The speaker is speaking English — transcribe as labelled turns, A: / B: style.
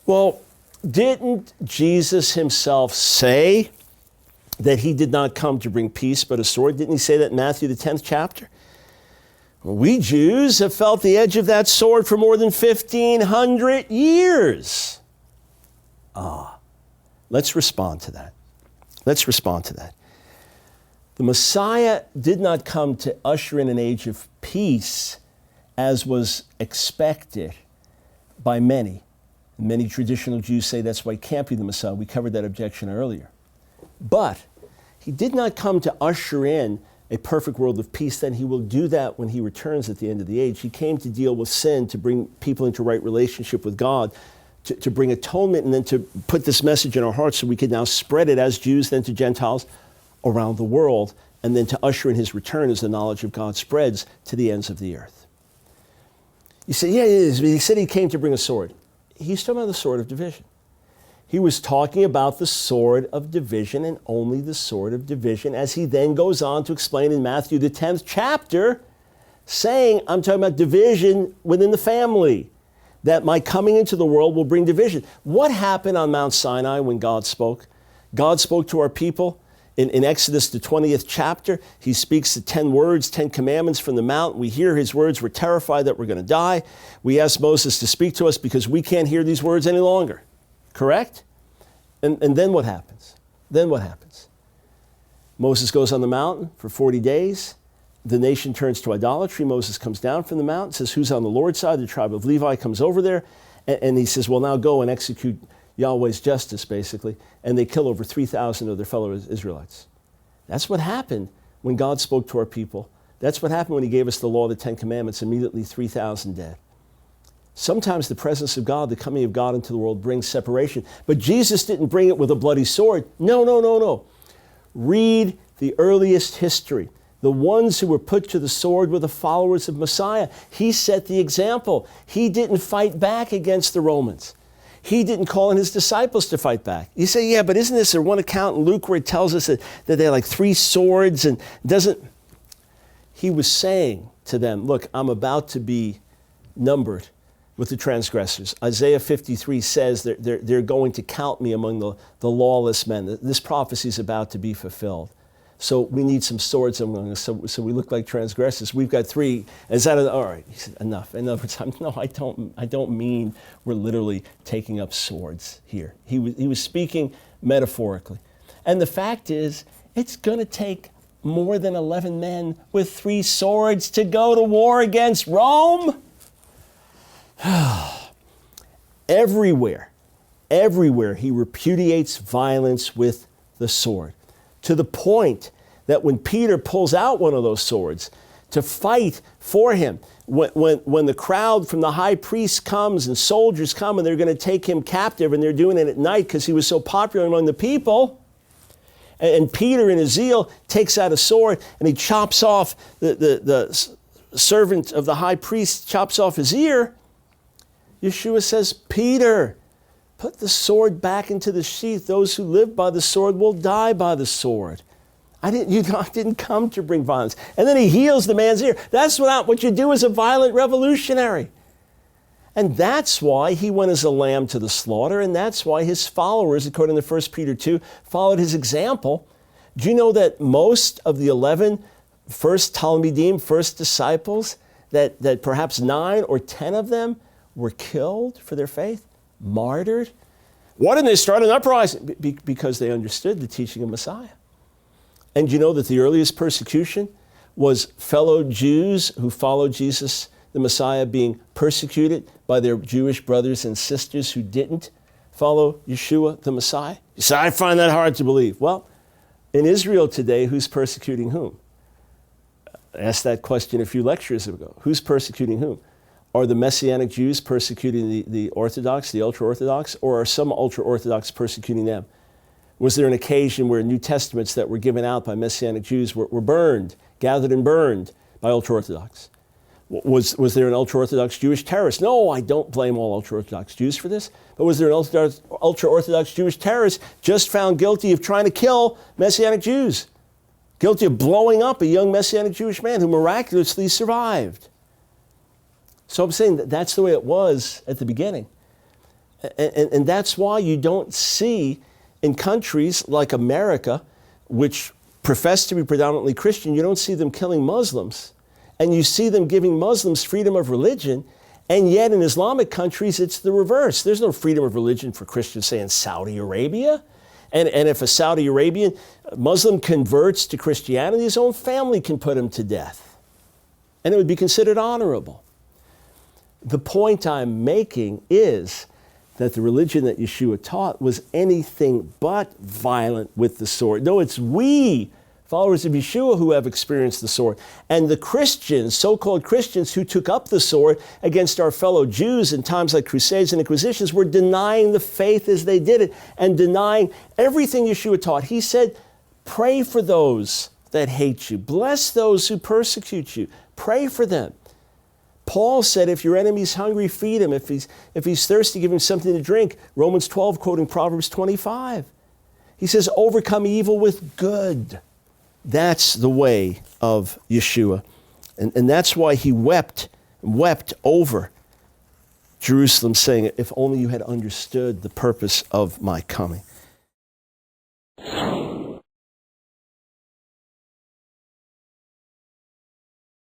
A: Well, didn't Jesus himself say that he did not come to bring peace but a sword? Didn't he say that in Matthew, the 10th chapter? Well, we Jews have felt the edge of that sword for more than 1,500 years. Let's respond to that. Let's respond to that. The Messiah did not come to usher in an age of peace as was expected by many. Many traditional Jews say that's why he can't be the Messiah. We covered that objection earlier. But he did not come to usher in a perfect world of peace. Then he will do that when he returns at the end of the age. He came to deal with sin, to bring people into right relationship with God, to bring atonement, and then to put this message in our hearts so we can now spread it as Jews, then to Gentiles around the world, and then to usher in his return as the knowledge of God spreads to the ends of the earth. You say, yeah, it is. He said he came to bring a sword. He's talking about the sword of division. He was talking about the sword of division and only the sword of division, as he then goes on to explain in Matthew, the 10th chapter, saying, I'm talking about division within the family, that my coming into the world will bring division. What happened on Mount Sinai when God spoke? God spoke to our people. In Exodus, the 20th chapter, he speaks the 10 words, 10 commandments from the mount. We hear his words. We're terrified that we're going to die. We ask Moses to speak to us because we can't hear these words any longer. Correct? And then what happens? Then what happens? Moses goes on the mountain for 40 days. The nation turns to idolatry. Moses comes down from the mountain, says, who's on the Lord's side? The tribe of Levi comes over there. And he says, well, now go and execute Yahweh's justice, basically, and they kill over 3,000 of their fellow Israelites. That's what happened when God spoke to our people. That's what happened when he gave us the law, the 10 commandments, immediately 3,000 dead. Sometimes the presence of God, the coming of God into the world brings separation, but Jesus didn't bring it with a bloody sword. No. Read the earliest history. The ones who were put to the sword were the followers of Messiah. He set the example. He didn't fight back against the Romans. He didn't call on his disciples to fight back. You say, yeah, but isn't there one account in Luke where it tells us that they had like 3 swords and doesn't... He was saying to them, look, I'm about to be numbered with the transgressors. Isaiah 53 says they're going to count me among the lawless men. This prophecy is about to be fulfilled. So we need some swords among us, so we look like transgressors. We've got 3. Is that all right? He said, enough. In other words, no, I don't mean we're literally taking up swords here. He was speaking metaphorically. And the fact is, it's going to take more than 11 men with 3 swords to go to war against Rome. Everywhere he repudiates violence with the sword. To the point that when Peter pulls out one of those swords to fight for him, when the crowd from the high priest comes and soldiers come and they're going to take him captive, and they're doing it at night because he was so popular among the people, and Peter in his zeal takes out a sword and he chops off the servant of the high priest, chops off his ear, Yeshua says, Peter, put the sword back into the sheath. Those who live by the sword will die by the sword. I didn't come to bring violence. And then he heals the man's ear. That's not what you do as a violent revolutionary. And that's why he went as a lamb to the slaughter, and that's why his followers, according to 1 Peter 2, followed his example. Do you know that most of the 11 first Talmidim, first disciples, that perhaps 9 or 10 of them were killed for their faith? Martyred. Why didn't they start an uprising? Because they understood the teaching of Messiah. And you know that the earliest persecution was fellow Jews who followed Jesus, the Messiah, being persecuted by their Jewish brothers and sisters who didn't follow Yeshua, the Messiah? You say, I find that hard to believe. Well, in Israel today, who's persecuting whom? I asked that question a few lectures ago. Who's persecuting whom? Are the Messianic Jews persecuting the Orthodox, the ultra-Orthodox, or are some ultra-Orthodox persecuting them? Was there an occasion where New Testaments that were given out by Messianic Jews were burned, gathered and burned by ultra-Orthodox? Was there an ultra-Orthodox Jewish terrorist? No, I don't blame all ultra-Orthodox Jews for this. But was there an ultra-Orthodox Jewish terrorist just found guilty of trying to kill Messianic Jews? Guilty of blowing up a young Messianic Jewish man who miraculously survived. So I'm saying that's the way it was at the beginning. And that's why you don't see in countries like America, which profess to be predominantly Christian, you don't see them killing Muslims. And you see them giving Muslims freedom of religion. And yet in Islamic countries, it's the reverse. There's no freedom of religion for Christians, say in Saudi Arabia. And if a Saudi Arabian Muslim converts to Christianity, his own family can put him to death. And it would be considered honorable. The point I'm making is that the religion that Yeshua taught was anything but violent with the sword. No, it's we, followers of Yeshua, who have experienced the sword. And the Christians, so-called Christians, who took up the sword against our fellow Jews in times like Crusades and Inquisitions, were denying the faith as they did it and denying everything Yeshua taught. He said, pray for those that hate you. Bless those who persecute you. Pray for them. Paul said, if your enemy's hungry, feed him. If he's thirsty, give him something to drink. Romans 12, quoting Proverbs 25. He says, overcome evil with good. That's the way of Yeshua. And that's why he wept over Jerusalem, saying, if only you had understood the purpose of my coming.